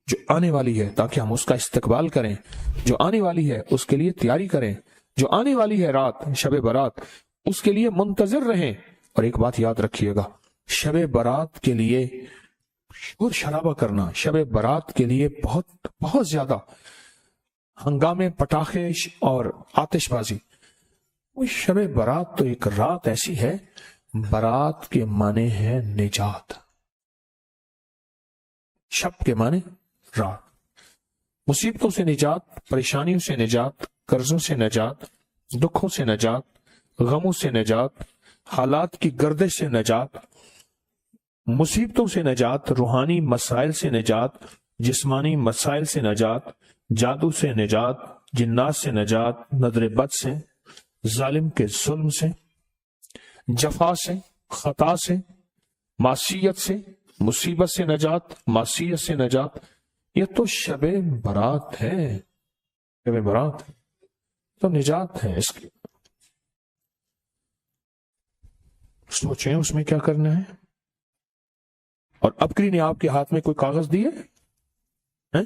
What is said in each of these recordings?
جو آنے والی ہے تاکہ ہم اس کا استقبال کریں، جو آنے والی ہے اس کے لیے تیاری کریں، جو آنے والی ہے رات شب برات اس کے لیے منتظر رہیں۔ اور ایک بات یاد رکھیے گا، شب برات کے لیے شور شرابہ کرنا، شب برات کے لیے بہت بہت زیادہ ہنگامے، پٹاخے اور آتش بازی، وہ شب برات تو ایک رات ایسی ہے، برات کے معنی ہے نجات، شب کے معنی رات، مصیبتوں سے نجات، پریشانیوں سے نجات، قرضوں سے نجات، دکھوں سے نجات، غموں سے نجات، حالات کی گردش سے نجات، مصیبتوں سے نجات، روحانی مسائل سے نجات، جسمانی مسائل سے نجات، جادو سے نجات، جنات سے نجات، نظر بد سے، ظالم کے ظلم سے، جفا سے، خطا سے، معصیت سے، مصیبت سے نجات، معصیت سے نجات۔ یہ تو شب برات ہے، شب برات تو نجات ہے اس کی۔ سوچیں اس میں کیا کرنا ہے۔ اور ابکری نے آپ کے ہاتھ میں کوئی کاغذ دیے ہیں؟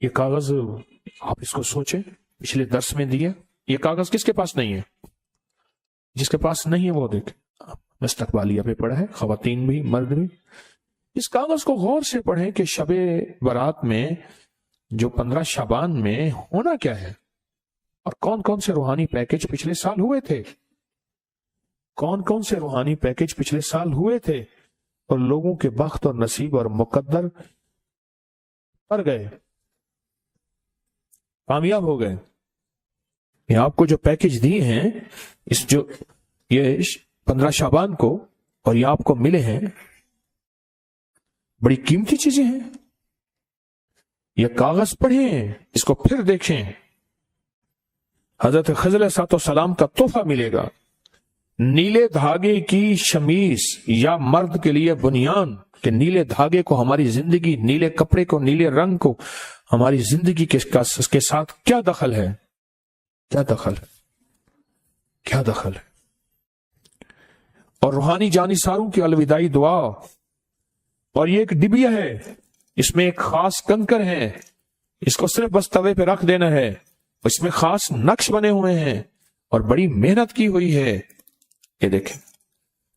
یہ کاغذ آپ اس کو سوچیں، پچھلے درس میں دیا، یہ کاغذ کس کے پاس نہیں ہے؟ جس کے پاس نہیں ہے وہ دیکھیں، استقبالیہ پہ پڑھا ہے، خواتین بھی مرد بھی۔ اس کاغذ کو غور سے پڑھیں کہ شب برات میں جو 15 شعبان میں ہونا کیا ہے، اور کون کون سے روحانی پیکج پچھلے سال ہوئے تھے، کون کون سے روحانی پیکج پچھلے سال ہوئے تھے، اور لوگوں کے بخت اور نصیب اور مقدر پر گئے، کامیاب ہو گئے۔ یہ آپ کو جو پیکج دیے ہیں، یہ 15 شعبان کو، اور یہ آپ کو ملے ہیں، بڑی قیمتی چیزیں ہیں۔ یہ کاغذ پڑھیں، اس کو پھر دیکھیں۔ حضرت خضر علیہ السلام کا تحفہ ملے گا، نیلے دھاگے کی شمیز یا مرد کے لیے بنیان، کہ نیلے دھاگے کو ہماری زندگی، نیلے کپڑے کو، نیلے رنگ کو ہماری زندگی کے ساتھ کیا دخل ہے، کیا دخل ہے، کیا دخل ہے۔ اور روحانی جانثاروں کی الوداعی دعا، اور یہ ایک ڈبیا ہے، اس میں ایک خاص کنکر ہے، اس کو صرف بس توے پہ رکھ دینا ہے، اس میں خاص نقش بنے ہوئے ہیں اور بڑی محنت کی ہوئی ہے۔ یہ دیکھیں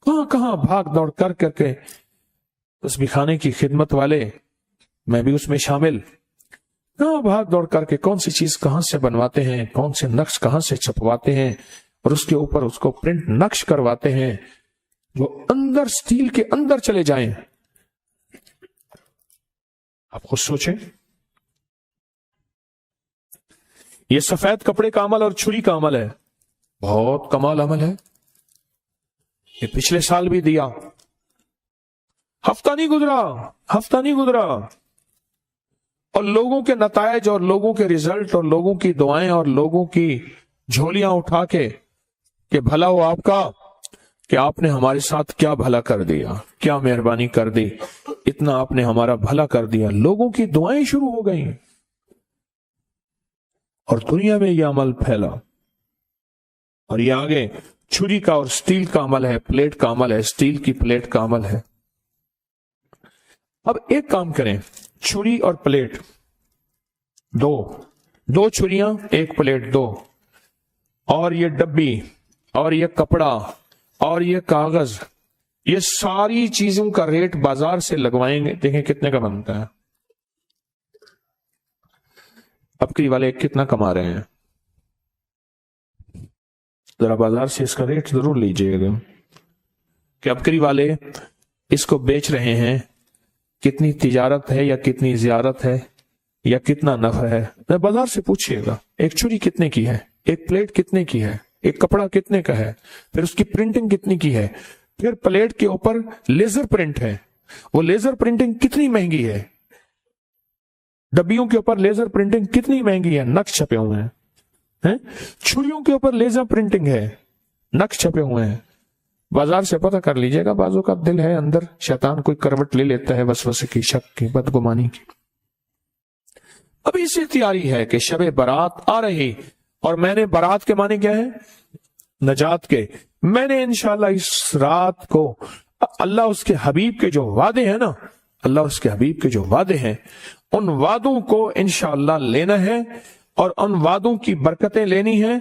کہاں کہاں بھاگ دوڑ کر کے تسبیح خانے کی خدمت والے، میں بھی اس میں شامل، کہاں بھاگ دوڑ کر کے کون سی چیز کہاں سے بنواتے ہیں، کون سے نقش کہاں سے چھپواتے ہیں، اور اس کے اوپر اس کو پرنٹ نقش کرواتے ہیں جو اندر سٹیل کے اندر چلے جائیں۔ آپ خود سوچیں، یہ سفید کپڑے کا عمل اور چھری کا عمل ہے، بہت کمال عمل ہے۔ یہ پچھلے سال بھی دیا، ہفتہ نہیں گزرا، اور لوگوں کے نتائج اور لوگوں کے رزلٹ اور لوگوں کی دعائیں اور لوگوں کی جھولیاں اٹھا کے کہ بھلا ہو آپ کا، کہ آپ نے ہمارے ساتھ کیا بھلا کر دیا، کیا مہربانی کر دی، اتنا آپ نے ہمارا بھلا کر دیا۔ لوگوں کی دعائیں شروع ہو گئیں، اور دنیا میں یہ عمل پھیلا، اور یہ آگے چھری کا اور سٹیل کا عمل ہے، پلیٹ کا عمل ہے، سٹیل کی پلیٹ کا عمل ہے۔ اب ایک کام کریں، چھری اور پلیٹ دو چھریاں، ایک پلیٹ، دو، اور یہ ڈبی اور یہ کپڑا اور یہ کاغذ، یہ ساری چیزوں کا ریٹ بازار سے لگوائیں گے، دیکھیں کتنے کا بنتا ہے، ابکری والے کتنا کما رہے ہیں، ذرا بازار سے اس کا ریٹ ضرور لیجئے گا کہ ابکری والے اس کو بیچ رہے ہیں، کتنی تجارت ہے یا کتنی زیارت ہے یا کتنا نفع ہے، بازار سے پوچھئے گا۔ ایک چھری کتنے کی ہے، ایک پلیٹ کتنے کی ہے، ایک کپڑا کتنے کا ہے، پھر اس کی پرنٹنگ کتنی کی ہے، پھر پلیٹ کے اوپر لیزر پرنٹ ہے، وہ لیزر پرنٹنگ کتنی مہنگی ہے، ڈبیوں کے اوپر لیزر پرنٹنگ کتنی مہنگی ہے، نقش چھپے ہوئے ہیں، چھریوں کے اوپر لیزر پرنٹنگ ہے، نقش چھپے ہوئے ہیں، بازار سے پتہ کر لیجئے گا۔ بازو کا دل ہے اندر، شیطان کوئی کروٹ لے لیتا ہے وسوسے کی، شک کی، بدگمانی کی۔ ابھی سے تیاری ہے کہ شب برات آ رہی، اور میں نے برات کے معنی کیا ہے، نجات کے، میں نے انشاءاللہ اس رات کو اللہ اس کے حبیب کے جو وعدے ہیں نا، اللہ اس کے حبیب کے جو وعدے ہیں ان وعدوں کو انشاءاللہ لینا ہے اور ان وعدوں کی برکتیں لینی ہیں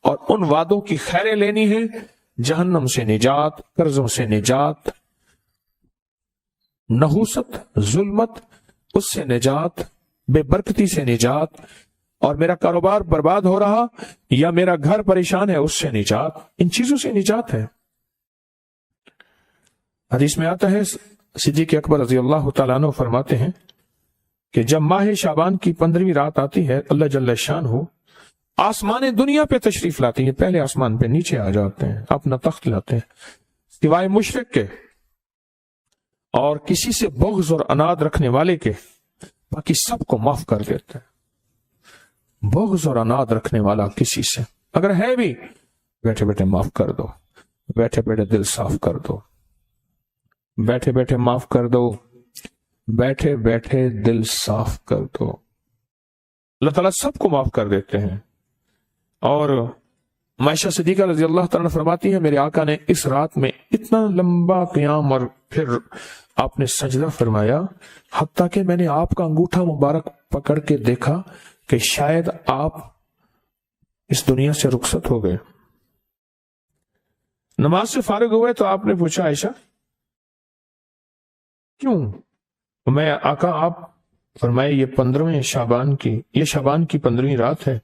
اور ان وعدوں کی خیریں لینی ہیں، جہنم سے نجات، قرضوں سے نجات، نحوست، ظلمت اس سے نجات، بے برکتی سے نجات، اور میرا کاروبار برباد ہو رہا یا میرا گھر پریشان ہے اس سے نجات، ان چیزوں سے نجات ہے۔ حدیث میں آتا ہے صدیق اکبر رضی اللہ تعالیٰ عنہ فرماتے ہیں کہ جب ماہ شعبان کی 15ویں رات آتی ہے، اللہ جل شانہ آسمان دنیا پہ تشریف لاتی ہے، پہلے آسمان پہ نیچے آ جاتے ہیں، اپنا تخت لاتے ہیں، سوائے مشرک کے اور کسی سے بغض اور اناد رکھنے والے کے، باقی سب کو معاف کر دیتے ہیں۔ بغض اور اناد رکھنے والا کسی سے اگر ہے بھی، بیٹھے بیٹھے معاف کر دو، بیٹھے بیٹھے دل صاف کر دو، بیٹھے بیٹھے معاف کر دو، بیٹھے بیٹھے دل صاف کر دو۔ اللہ تعالیٰ سب کو معاف کر دیتے ہیں۔ اور عائشہ صدیقہ رضی اللہ تعالیٰ فرماتی ہے میرے آقا نے اس رات میں اتنا لمبا قیام اور پھر آپ نے سجدہ فرمایا، حتیٰ کہ میں نے آپ کا انگوٹھا مبارک پکڑ کے دیکھا کہ شاید آپ اس دنیا سے رخصت ہو گئے۔ نماز سے فارغ ہوئے تو آپ نے پوچھا عائشہ کیوں؟ میں آقا آپ فرمائے یہ 15ویں شعبان کی، یہ شعبان کی 15ویں رات ہے،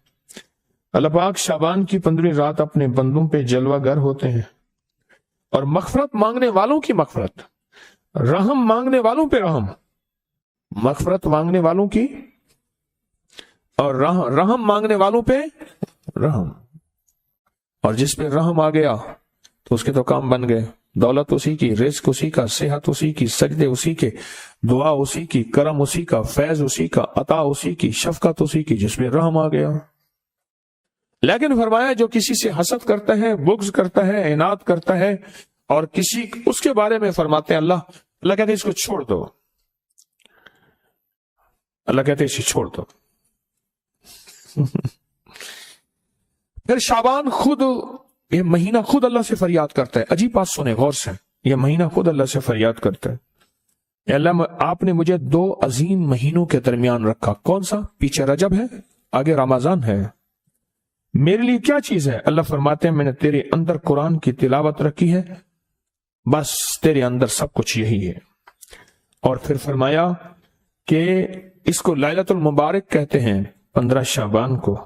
اللہ پاک شعبان کی 15ویں رات اپنے بندوں پہ جلوہ گر ہوتے ہیں اور مغفرت مانگنے والوں کی مغفرت، رحم مانگنے والوں پہ رحم، مغفرت مانگنے والوں کی اور رحم مانگنے والوں پہ رحم، اور جس پہ رحم آ گیا تو اس کے تو کام بن گئے، دولت اسی کی، رزق اسی کا، صحت اسی کی، سجدے اسی کے، دعا اسی کی، کرم اسی کا، فیض اسی کا، عطا اسی کی، شفقت اسی کی، جس میں رحم آ گیا۔ لیکن فرمایا جو کسی سے حسد کرتا ہے، بغض کرتا ہے، عناد کرتا ہے اور کسی اس کے بارے میں فرماتے ہیں اللہ کہتے ہیں اس کو چھوڑ دو، اللہ کہتے ہیں اسے چھوڑ دو۔ پھر شعبان خود، یہ مہینہ خود اللہ سے فریاد کرتا ہے، عجیب بات سنیں غور سے، یہ مہینہ خود اللہ سے فریاد کرتا ہے، اے اللہ آپ نے مجھے 2 عظیم مہینوں کے درمیان رکھا، کون سا؟ پیچھے رجب ہے، آگے رمضان ہے، میرے لیے کیا چیز ہے؟ اللہ فرماتے ہیں میں نے تیرے اندر قرآن کی تلاوت رکھی ہے، بس تیرے اندر سب کچھ یہی ہے۔ اور پھر فرمایا کہ اس کو لیلۃ المبارک کہتے ہیں 15 شعبان کو،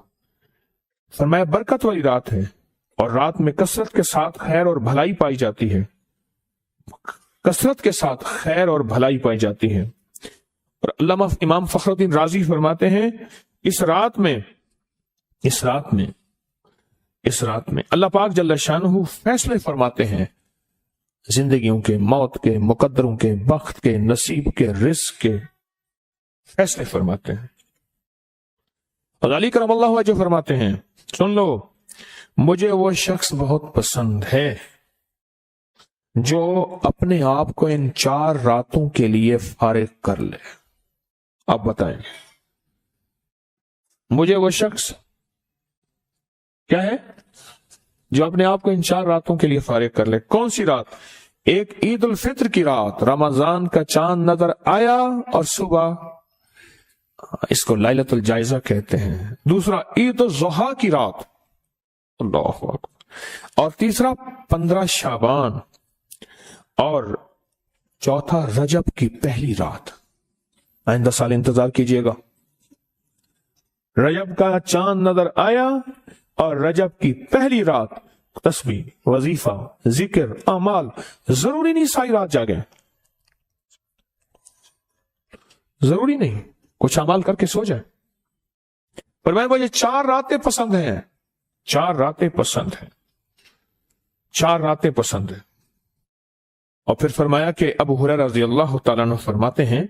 فرمایا برکت والی رات ہے اور رات میں کثرت کے ساتھ خیر اور بھلائی پائی جاتی ہے، کثرت کے ساتھ خیر اور بھلائی پائی جاتی ہے۔ اور علامہ امام فخر الدین رازی فرماتے ہیں اس رات میں اللہ پاک جل شانہ فیصلے فرماتے ہیں، زندگیوں کے، موت کے، مقدروں کے، بخت کے، نصیب کے، رزق کے فیصلے فرماتے ہیں۔ اور علی کرم اللہ وجہ فرماتے ہیں سن لو، مجھے وہ شخص بہت پسند ہے جو اپنے آپ کو ان 4 راتوں کے لیے فارغ کر لے۔ آپ بتائیں مجھے وہ شخص کیا ہے جو اپنے آپ کو ان 4 راتوں کے لیے فارغ کر لے۔ کون سی رات؟ ایک عید الفطر کی رات، رمضان کا چاند نظر آیا اور صبح، اس کو لیلۃ الجائزہ کہتے ہیں۔ دوسرا عید الضحیٰ کی رات، اللہ اکبر، اور تیسرا 15 شعبان، اور چوتھا رجب کی پہلی رات۔ آئندہ سال انتظار کیجئے گا، رجب کا چاند نظر آیا اور رجب کی پہلی رات، تسبیح، وظیفہ، ذکر، اعمال، ضروری نہیں ساری رات جاگیں، ضروری نہیں کچھ اعمال کر کے سو جائیں، پر مجھے 4 راتیں پسند ہیں، 4 راتیں پسند ہیں، 4 راتیں پسند ہیں۔ اور پھر فرمایا کہ ابو ہریرہ رضی اللہ تعالیٰ عنہ فرماتے ہیں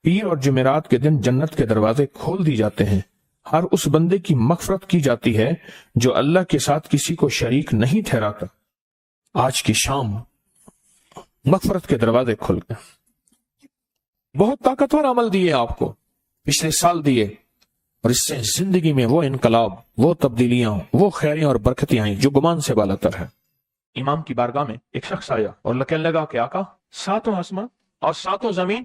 پیر اور جمعرات کے دن جنت کے دروازے کھول دی جاتے ہیں، ہر اس بندے کی مغفرت کی جاتی ہے جو اللہ کے ساتھ کسی کو شریک نہیں ٹھہراتا۔ آج کی شام مغفرت کے دروازے کھل گئے، بہت طاقتور عمل دیے آپ کو، پچھلے سال دیے، اور اس سے زندگی میں وہ انقلاب، وہ تبدیلیاں، وہ خیریں اور برکتیں آئیں جو گمان سے بالاتر ہے۔ امام کی بارگاہ میں ایک شخص آیا اور کہنے لگا کہ آقا 7 آسمان اور 7 زمین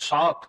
7,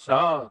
7।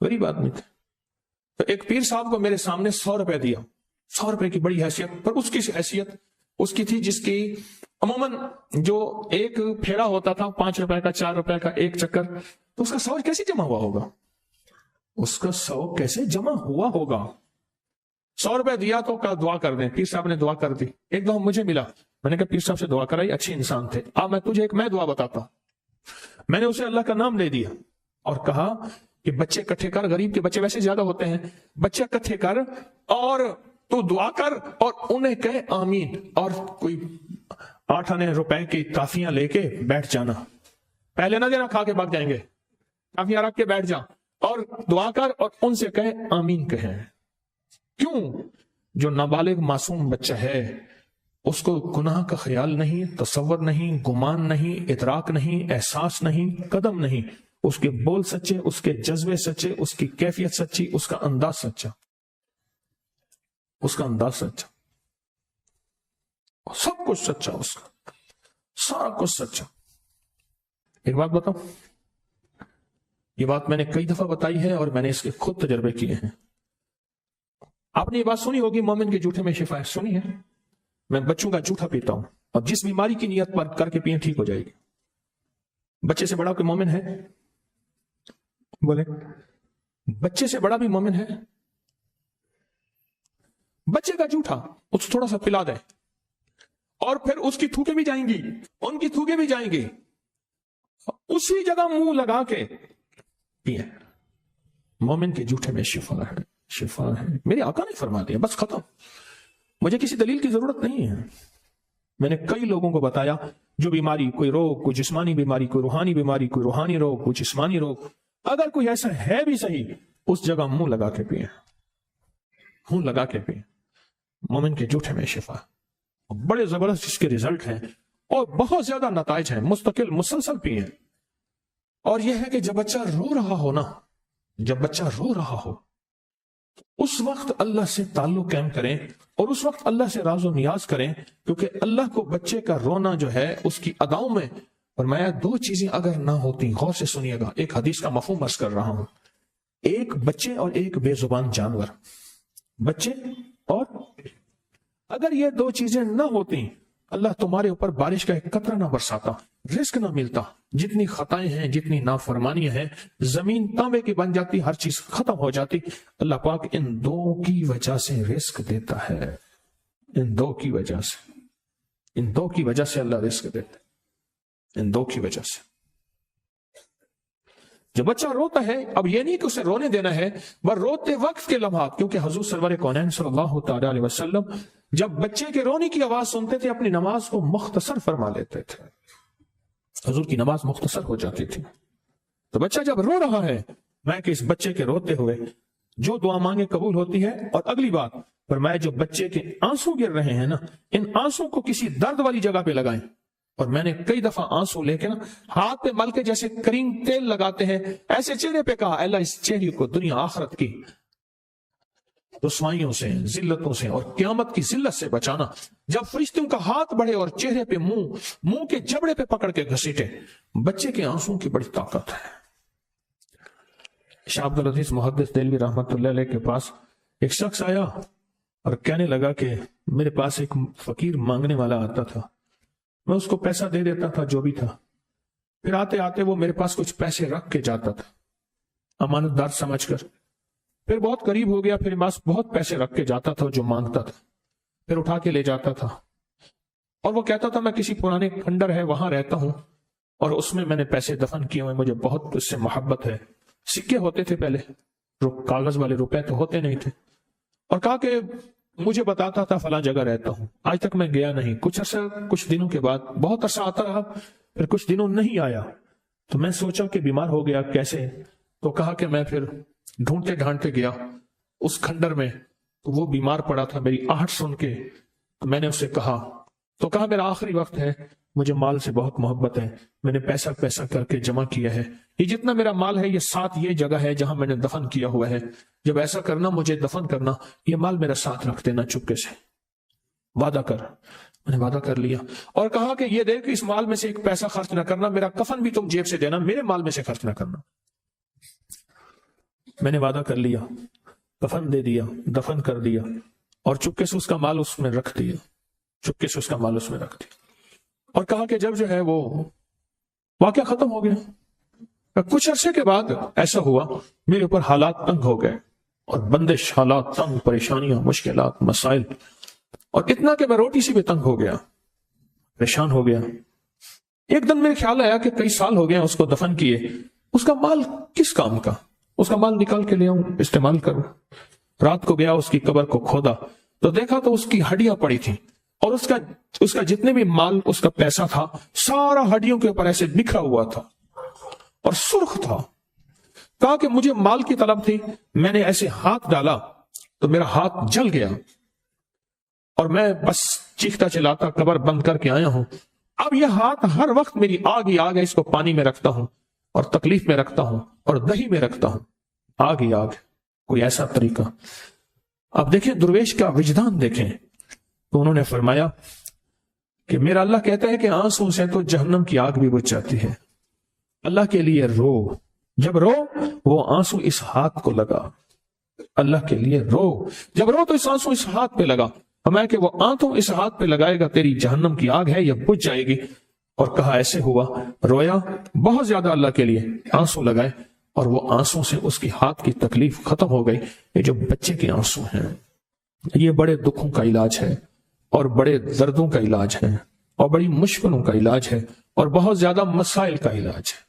غریب آدمی تھے. تو ایک پیر صاحب کو میرے سامنے 100 روپے دیا. 100 روپے کی بڑی حیثیت, پر اس کی حیثیت اس کی تھی جس کی عموماً جو ایک پھیرا ہوتا تھا 5 روپے کا 4 روپے کا ایک چکر, تو اس کا 100 کیسے جمع ہوا ہوگا؟ اس کا 100 کیسے جمع ہوا ہوگا؟ 100 روپے دیا تو کہا دعا کر دیں. پیر صاحب نے دعا کر دی. ایک دفعہ مجھے ملا, میں نے کہا پیر صاحب سے دعا کرائی, اچھے انسان تھے, اب میں تجھے ایک دعا بتاتا ہوں. میں نے اسے اللہ کا نام لے دیا اور کہا کہ بچے اکٹھے کر, غریب کے بچے ویسے زیادہ ہوتے ہیں, بچے اکٹھے کر اور تو دعا کر اور انہیں کہے آمین, اور کوئی 8 آنے روپے کی کافیاں لے کے بیٹھ جانا, پہلے نہ دینا, کھا کے بھاگ جائیں گے, کافیاں رکھ کے بیٹھ جا اور دعا کر اور ان سے کہے آمین کہیں. کیوں؟ جو نابالغ معصوم بچہ ہے اس کو گناہ کا خیال نہیں, تصور نہیں, گمان نہیں, ادراک نہیں, احساس نہیں, قدم نہیں. اس کے بول سچے, اس کے جذبے سچے, اس کی کیفیت سچی, اس کا انداز سچا, اس کا انداز سچا, سب کچھ سچا, اس کا سارا کچھ سچا. ایک بات بتاؤں, یہ بات میں نے کئی دفعہ بتائی ہے اور میں نے اس کے خود تجربے کیے ہیں. آپ نے یہ بات سنی ہوگی, مومن کے جھوٹے میں شفا ہے, سنی ہے؟ میں بچوں کا جھوٹا پیتا ہوں اور جس بیماری کی نیت پر کر کے پیئیں ٹھیک ہو جائے گی. بچے سے بڑا کوئی مومن ہے؟ بولے, بچے سے بڑا بھی مومن ہے؟ بچے کا جھوٹا اس تھوڑا سا پلا دے اور پھر اس کی تھوکے بھی جائیں گی, ان کی تھوکے بھی جائیں گی, اسی جگہ منہ لگا کے پیئیں. مومن کے جھوٹے میں شفا ہے, شفا ہے. میرے آقا نے فرما دیا, بس ختم. مجھے کسی دلیل کی ضرورت نہیں ہے. میں نے کئی لوگوں کو بتایا جو بیماری, کوئی روگ, کوئی جسمانی بیماری, کوئی روحانی بیماری, کوئی روحانی روگ, کوئی جسمانی روگ, اگر کوئی ایسا ہے بھی صحیح, اس جگہ منہ لگا کے پیئیں, منہ لگا کے پیئیں. مومن کے جھوٹے میں شفا, بڑے زبردست اس کے ریزلٹ ہیں اور بہت زیادہ نتائج ہیں. مستقل مسلسل پیئیں. اور یہ ہے کہ جب بچہ رو رہا ہو نا, جب بچہ رو رہا ہو اس وقت اللہ سے تعلق قائم کریں اور اس وقت اللہ سے راز و نیاز کریں, کیونکہ اللہ کو بچے کا رونا جو ہے اس کی اداؤں میں فرمایا 2 چیزیں اگر نہ ہوتی, غور سے سنیے گا, ایک حدیث کا مفہوم عرض کر رہا ہوں, ایک بچے اور ایک بے زبان جانور, بچے اور, اگر یہ 2 چیزیں نہ ہوتی اللہ تمہارے اوپر بارش کا ایک قطرہ نہ برساتا, رزق نہ ملتا, جتنی خطائیں ہیں, جتنی نافرمانیاں ہیں, زمین تانبے کی بن جاتی, ہر چیز ختم ہو جاتی. اللہ پاک ان 2 کی وجہ سے رزق دیتا ہے, ان 2 کی وجہ سے, ان 2 کی وجہ سے اللہ رزق دیتا ہے, ان 2 کی وجہ سے. جب بچہ روتا ہے, اب یہ نہیں کہ اسے رونے دینا ہے, بس روتے وقت کے لمحات, کیونکہ حضور سرور کونین صلی اللہ تعالی علیہ وسلم جب بچے کے رونے کی آواز سنتے تھے اپنی نماز کو مختصر فرما لیتے تھے, حضور کی نماز مختصر ہو جاتی تھی. تو بچہ جب رو رہا ہے, میں کہ اس بچے کے روتے ہوئے جو دعا مانگے قبول ہوتی ہے. اور اگلی بات فرمایا, جو بچے کے آنسو گر رہے ہیں نا, ان آنسو کو کسی درد والی جگہ پہ لگائیں. اور میں نے کئی دفعہ آنسو لے کے نا ہاتھ پہ مل کے جیسے کریم تیل لگاتے ہیں ایسے چہرے پہ کہا, اللہ اس چہرے کو دنیا آخرت کی رسوائیوں سے, ذلتوں سے اور قیامت کی ذلت سے بچانا. جب فرشتوں کا ہاتھ بڑھے اور چہرے پہ منہ کے جبڑے پہ پکڑ کے گھسیٹے, بچے کے آنسوں کی بڑی طاقت ہے. شاہ عبد العزیز محدث دہلوی رحمت اللہ علیہ کے پاس ایک شخص آیا اور کہنے لگا کہ میرے پاس ایک فقیر مانگنے والا آتا تھا, میں اس کو پیسہ دے دیتا تھا جو بھی تھا, پھر آتے آتے وہ میرے پاس کچھ پیسے رکھ کے جاتا تھا امانت دار سمجھ کر, پھر بہت قریب ہو گیا, پھر بس بہت پیسے رکھ کے جاتا تھا جو مانگتا تھا, پھر اٹھا کے لے جاتا تھا اور وہ کہتا تھا میں کسی پرانے کھنڈر ہے وہاں رہتا ہوں اور اس میں میں نے پیسے دفن کیے ہوئے, مجھے بہت اس سے محبت ہے. سکے ہوتے تھے پہلے, کاغذ والے روپے تو ہوتے نہیں تھے, اور کہا کہ مجھے بتاتا تھا فلاں جگہ رہتا ہوں, آج تک میں گیا نہیں. کچھ دنوں کے بعد بہت عرصہ آتا رہا, پھر کچھ دنوں نہیں آیا, تو میں سوچا کہ بیمار ہو گیا کیسے, تو کہا کہ میں پھر ڈھونڈتے ڈھانڈتے گیا اس کھنڈر میں, تو وہ بیمار پڑا تھا. میری آہٹ سن کے میں نے اسے کہا, تو کہا میرا آخری وقت ہے, مجھے مال سے بہت محبت ہے, میں نے پیسہ کر کے جمع کیا ہے, یہ جتنا میرا مال ہے یہ ساتھ یہ جگہ ہے جہاں میں نے دفن کیا ہوا ہے, جب ایسا کرنا مجھے دفن کرنا, یہ مال میرا ساتھ رکھ دینا چپکے سے, وعدہ کر. میں نے وعدہ کر لیا اور کہا کہ یہ دیکھ اس مال میں سے ایک پیسہ خرچ نہ کرنا, میرا کفن بھی تم جیب سے دینا, میرے مال میں سے خرچ نہ کرنا. میں نے وعدہ کر لیا، کفن دے دیا، دفن کر دیا، اور چپکے سے اس کا مال اس میں رکھ دیا، چپکے سے اس کا مال اس میں رکھ دیا، اور کہا کہ جب جو ہے وہ واقعہ ختم ہو گیا، کچھ عرصے کے بعد ایسا ہوا میرے اوپر حالات تنگ ہو گئے، اور بندش، حالات تنگ، پریشانیاں، مشکلات، مسائل، اور اتنا کہ میں روٹی سے بھی تنگ ہو گیا، پریشان ہو گیا۔ ایک دن میرے خیال آیا کہ کئی سال ہو گئے اس کو دفن کیے، اس کا مال کس کام کا، اس کا مال نکال کے لے آؤں، استعمال کروں۔ رات کو گیا، اس کی قبر کو کھودا تو دیکھا تو اس کی ہڈیاں پڑی تھیں، اور اس کا جتنے بھی مال، اس کا پیسہ تھا، سارا ہڈیوں کے اوپر ایسے بکھرا ہوا تھا اور سرخ تھا۔ کہا کہ مجھے مال کی طلب تھی، میں نے ایسے ہاتھ ڈالا تو میرا ہاتھ جل گیا، اور میں بس چیختا چلاتا قبر بند کر کے آیا ہوں۔ اب یہ ہاتھ ہر وقت میری آگ ہی آگ ہے، اس کو پانی میں رکھتا ہوں، اور تکلیف میں رکھتا ہوں، اور دہی میں رکھتا ہوں، آگ ہی آگ۔ کوئی ایسا طریقہ؟ اب دیکھیں درویش کا وجدان دیکھیں، تو انہوں نے فرمایا کہ میرا اللہ کہتا ہے کہ آنسوں سے تو جہنم کی آگ بھی بجھ جاتی ہے، اللہ کے لیے رو، جب رو وہ آنسو اس ہاتھ کو لگا، اللہ کے لیے رو، جب رو تو اس آنسو اس ہاتھ پہ لگا، ہمیں کہ وہ آنسو اس ہاتھ پہ لگائے گا، تیری جہنم کی آگ ہے یہ بجھ جائے گی۔ اور کہا ایسے ہوا، رویا بہت زیادہ اللہ کے لیے، آنسو لگائے، اور وہ آنسو سے اس کی ہاتھ کی تکلیف ختم ہو گئی۔ یہ جو بچے کے آنسو ہیں، یہ بڑے دکھوں کا علاج ہے، اور بڑے دردوں کا علاج ہے، اور بڑی مشکلوں کا علاج ہے، اور بہت زیادہ مسائل کا علاج ہے۔